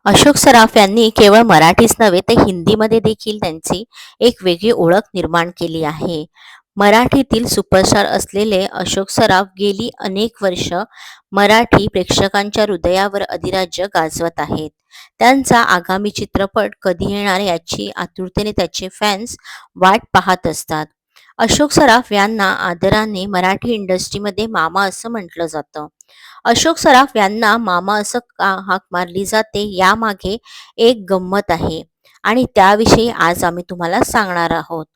अशोक सराफ यांनी केवळ मराठीच नव्हे तर हिंदीमध्ये देखील त्यांची एक वेगळी ओळख निर्माण केली आहे. मराठीतील सुपरस्टार असलेले अशोक सराफ गेली अनेक वर्ष मराठी प्रेक्षकांच्या हृदयावर अधिराज्य गाजवत आहेत. त्यांचा आगामी चित्रपट कधी येणार याची आतुरतेने त्याचे फॅन्स वाट पाहत असतात. अशोक सराफ यांना आदराने मराठी इंडस्ट्रीमध्ये मामा असं म्हटलं जातं. अशोक सराफ यांना मामा असं का हाक मारली जाते यामागे एक गंमत आहे आणि त्याविषयी आज आम्ही तुम्हाला सांगणार आहोत.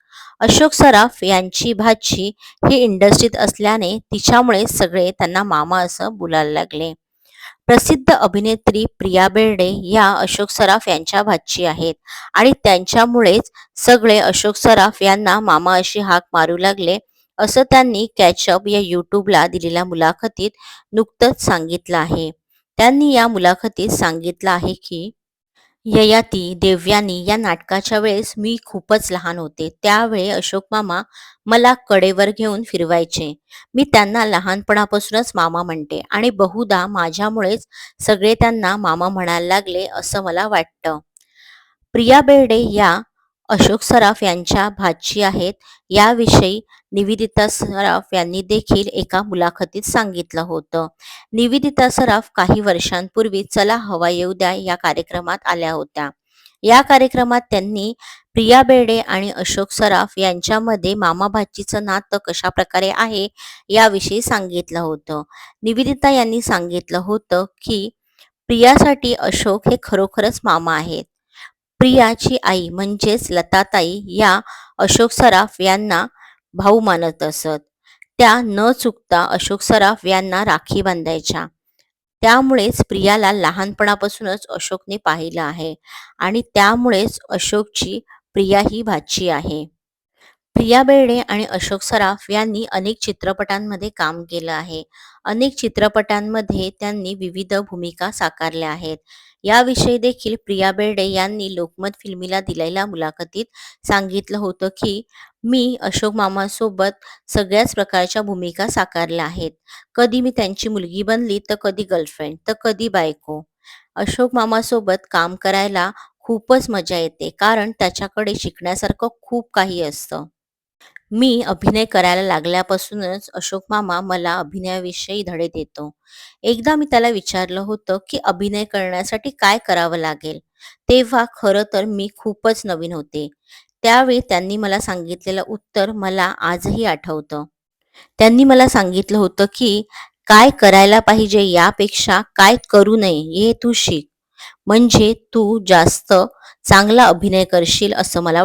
अशोक सराफ यांची भाची ही इंडस्ट्रीत असल्याने तिच्यामुळे सगळे त्यांना मामा असं बोलायला लागले. प्रसिद्ध अभिनेत्री प्रिया बेर्डे या अशोक सराफ यांच्या भाची आहेत आणि त्यांच्यामुळेच सगळे अशोक सराफ यांना मामा अशी हाक मारू लागले, असं त्यांनी कॅचअप या यूट्यूबला दिलेल्या मुलाखतीत नुकतंच सांगितलं आहे. त्यांनी या मुलाखतीत सांगितलं आहे की ययाती देवयानी या नाटकाच्या वेळेस मी खूपच लहान होते. त्यावेळी अशोक मामा मला कडेवर घेऊन फिरवायचे. मी त्यांना लहानपणापासूनच मामा म्हणते आणि बहुधा माझ्यामुळेच सगळे त्यांना मामा म्हणायला लागले असं मला वाटतं. प्रिया बेर्डे या अशोक सराफ यांच्या भाची आहेत. याविषयी निवेदिता सराफ यांनी देखील एका मुलाखतीत सांगितलं होतं. निवेदिता सराफ काही वर्षांपूर्वी चला हवा येऊ द्या या कार्यक्रमात आल्या होत्या. या कार्यक्रमात त्यांनी प्रिया बेर्डे आणि अशोक सराफ यांच्यामध्ये मामा भाचीचं नातं कशा प्रकारे आहे याविषयी सांगितलं होतं. निवेदिता यांनी सांगितलं होतं की प्रियासाठी अशोक हे खरोखरच मामा आहेत. प्रियाची आई म्हणजेच लताताई या अशोक सराफ यांना भाऊ मानत असत. त्या न चुकता अशोक सराफ यांना राखी बांधायच्या. त्यामुळेच प्रियाला लहानपणापासूनच अशोकने पाहिलं आहे आणि त्यामुळेच अशोकची प्रिया ही भाची आहे. प्रिया बेर्डे आणि अशोक सराफ यांनी अनेक चित्रपटांमध्ये काम केलं आहे. अनेक चित्रपटांमध्ये त्यांनी विविध भूमिका साकारल्या आहेत. याविषयी देखील प्रिया बेर्डे यांनी लोकमत फिल्मीला दिलेल्या मुलाखतीत सांगितलं होतं की मी अशोक मामासोबत सगळ्याच प्रकारच्या भूमिका साकारल्या आहेत. कधी मी त्यांची मुलगी बनली, तर कधी गर्लफ्रेंड, तर कधी बायको. अशोक मामासोबत काम करायला खूपच मजा येते कारण त्याच्याकडे शिकण्यासारखं खूप काही असतं. मी अभिनय करायला लागल्यापासूनच अशोक मामा मला अभिनयाविषयी धडे देतो. एकदा मी त्याला विचारलं होतं की अभिनय करण्यासाठी काय करावं लागेल? तेव्हा खरं तर मी खूपच नवीन होते. त्यावेळी त्यांनी मला सांगितलेलं उत्तर मला आजही आठवतं. त्यांनी मला सांगितलं होतं की काय करायला पाहिजे यापेक्षा काय करू नये हे तू शिक. म्हणजे तू जास्त चांगला अभिनय करशील असं मला